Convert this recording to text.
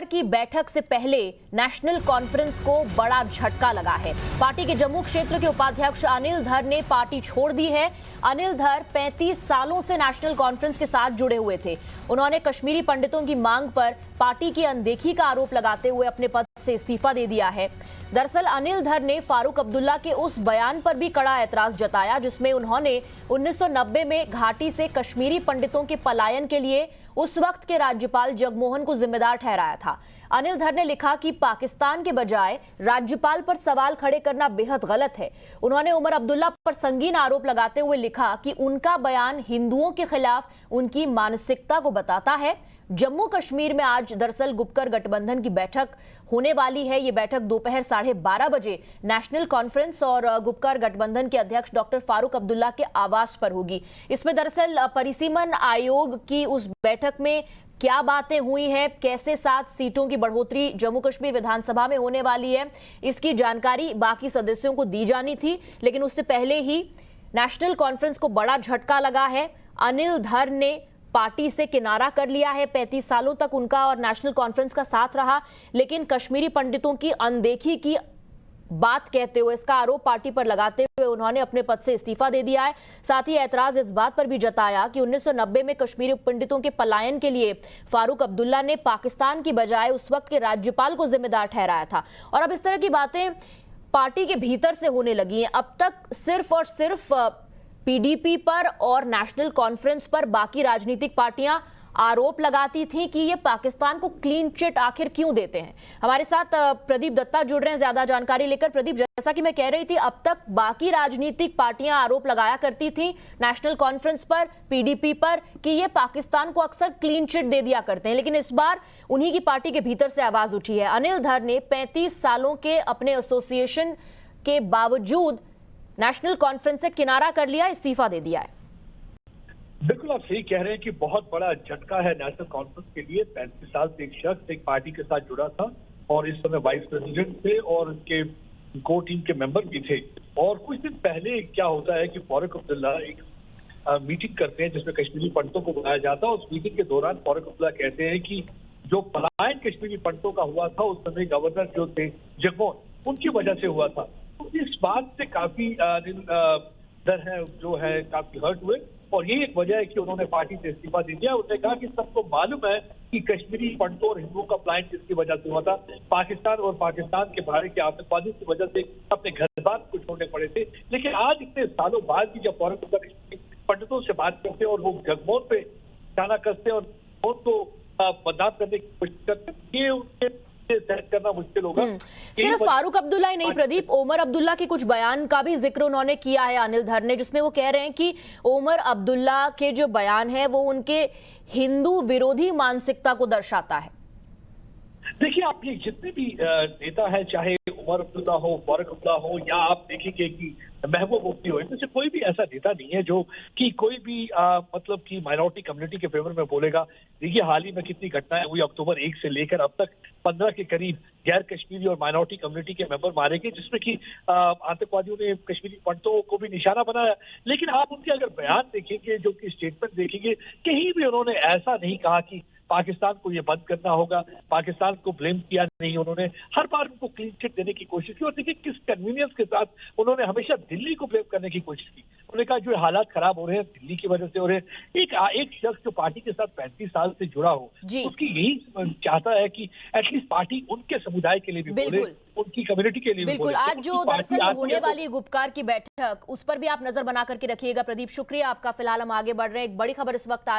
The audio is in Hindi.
गुपकर की बैठक से पहले नेशनल कॉन्फ्रेंस को बड़ा झटका लगा है। पार्टी के जम्मू क्षेत्र के उपाध्यक्ष अनिल धर ने पार्टी छोड़ दी है। अनिल धर 35 सालों से नेशनल कॉन्फ्रेंस के साथ जुड़े हुए थे। उन्होंने कश्मीरी पंडितों की मांग पर पार्टी की अनदेखी का आरोप लगाते हुए अपने पद से इस्तीफा दे दिया है। दरअसल अनिल धर ने फारूक अब्दुल्ला के उस बयान पर भी कड़ा ऐतराज जताया जिसमें उन्होंने 1990 में घाटी से कश्मीरी पंडितों के पलायन के लिए उस वक्त के राज्यपाल जगमोहन को जिम्मेदार ठहराया था। अनिल धर ने लिखा कि पाकिस्तान के बजाय राज्यपाल पर सवाल खड़े करना बेहद गलत है। उन्होंने उमर अब्दुल्ला पर संगीन आरोप लगाते हुए लिखा कि उनका बयान हिंदुओं के खिलाफ उनकी मानसिकता को बताता है। जम्मू कश्मीर में आज दरअसल गुपकर गठबंधन की बैठक होने वाली है। ये बैठक दोपहर 12:30 बजे नेशनल कॉन्फ्रेंस और गुपकर गठबंधन के अध्यक्ष डॉक्टर फारूक अब्दुल्ला के आवास पर होगी। इसमें दरअसल परिसीमन आयोग की उस बैठक में क्या बातें हुई हैं, कैसे 7 सीटों की बढ़ोतरी जम्मू कश्मीर विधानसभा में होने वाली है, इसकी जानकारी बाकी सदस्यों को दी जानी थी। लेकिन उससे पहले ही नेशनल कॉन्फ्रेंस को बड़ा झटका लगा है। अनिल धर ने पार्टी से किनारा कर लिया है। 35 सालों तक उनका और नेशनल कॉन्फ्रेंस का साथ रहा, लेकिन कश्मीरी पंडितों की अनदेखी की बात कहते हुए, इसका आरोप पार्टी पर लगाते हुए उन्होंने अपने पद से इस्तीफा दे दिया है। साथ ही ऐतराज इस बात पर भी जताया कि 1990 में कश्मीरी पंडितों के पलायन के लिए फारूक अब्दुल्ला ने पाकिस्तान की बजाय उस वक्त के राज्यपाल को जिम्मेदार ठहराया था। और अब इस तरह की बातें पार्टी के भीतर से होने लगी हैं। अब तक सिर्फ और सिर्फ पीडीपी पर और नेशनल कॉन्फ्रेंस पर बाकी राजनीतिक पार्टियां आरोप लगाती थीं कि ये पाकिस्तान को क्लीन चिट आखिर क्यों देते हैं। हमारे साथ प्रदीप दत्ता जुड़ रहे हैं ज्यादा जानकारी लेकर। प्रदीप, जैसा कि मैं कह रही थी, अब तक बाकी राजनीतिक पार्टियां आरोप लगाया करती थीं नेशनल कॉन्फ्रेंस पर, पीडीपी पर, कि ये पाकिस्तान को अक्सर क्लीन चिट दे दिया करते हैं। लेकिन इस बार उन्हीं की पार्टी के भीतर से आवाज उठी है। अनिल धर ने 35 सालों के अपने एसोसिएशन के बावजूद नेशनल कॉन्फ्रेंस से किनारा कर लिया, इस्तीफा दे दिया है। बिल्कुल आप सही कह रहे हैं कि बहुत बड़ा झटका है नेशनल कॉन्फ्रेंस के लिए। 35 साल से एक शख्स एक पार्टी के साथ जुड़ा था और इस समय वाइस प्रेसिडेंट थे और उनके को टीम के मेंबर भी थे। और कुछ दिन पहले क्या होता है कि फारूक अब्दुल्ला एक मीटिंग करते हैं जिसमें कश्मीरी पंडितों को बुलाया जाता है। उस मीटिंग के दौरान फारूक अब्दुल्ला कहते हैं कि जो पलायन कश्मीरी पंडितों का हुआ था उस समय गवर्नर जो थे जगमोहन, उनकी वजह से हुआ था। तो इस बात से काफी डर है जो है काफी हर्ट हुए और यही एक वजह है कि उन्होंने पार्टी से इस्तीफा दे दिया। उन्होंने कहा कि सबको मालूम है कि कश्मीरी पंडितों और हिंदुओं का पलायन किसकी वजह से हुआ था। पाकिस्तान और पाकिस्तान के बाहर के आतंकवादी की वजह से अपने घर बार को छोड़ने पड़े थे। लेकिन आज इतने सालों बाद भी जब फारूक अब्दुल्ला कश्मीरी पंडितों से बात करते और वो जगमोहन पे निशाना कसते और उनको बदनाम करने की कोशिश करते, ये उनके सेट करना मुश्किल होगा। सिर्फ फारूक अब्दुल्ला ही नहीं प्रदीप, ओमर अब्दुल्ला के कुछ बयान का भी जिक्र उन्होंने किया है अनिल धर ने, जिसमें वो कह रहे हैं कि ओमर अब्दुल्ला के जो बयान है वो उनके हिंदू विरोधी मानसिकता को दर्शाता है। देखिए, आप ये जितने भी नेता है, चाहे उमर अब्दुल्ला हो, फारूक अब्दुल्ला हो, या आप देखेंगे कि महबूब मुफ्ती हो, इनमें से कोई भी ऐसा नेता नहीं है जो कि कोई भी मतलब कि माइनॉरिटी कम्युनिटी के फेवर में बोलेगा। देखिए, हाल ही में कितनी घटनाएं हुई, अक्टूबर 1 से लेकर अब तक 15 के करीब गैर कश्मीरी और माइनॉरिटी कम्युनिटी के मेंबर मारे गए, जिसमें कि आतंकवादियों ने कश्मीरी पंडितों को भी निशाना बनाया। लेकिन आप उनके अगर बयान देखेंगे, जो कि स्टेटमेंट देखेंगे, कहीं भी उन्होंने ऐसा नहीं कहा कि पाकिस्तान को ये बंद करना होगा, पाकिस्तान को ब्लेम किया नहीं। उन्होंने हर बार उनको क्लीन चिट देने की कोशिश की और देखिए किस कन्वीनियंस के साथ उन्होंने हमेशा दिल्ली को ब्लेम करने की कोशिश की। उन्होंने कहा जो हालात खराब हो रहे हैं दिल्ली की वजह से हो रहे हैं। एक शख्स जो पार्टी के साथ 35 साल से जुड़ा हो, उसकी यही चाहता है कि एटलीस्ट पार्टी उनके समुदाय के लिए भी बोले, उनकी कम्युनिटी के लिए भी बिल्कुल। आज जो दरअसल होने वाली गुपकार की बैठक, उस पर भी आप नजर बना करके रखिएगा। प्रदीप, शुक्रिया आपका। फिलहाल हम आगे बढ़ रहे हैं। एक बड़ी खबर इस वक्त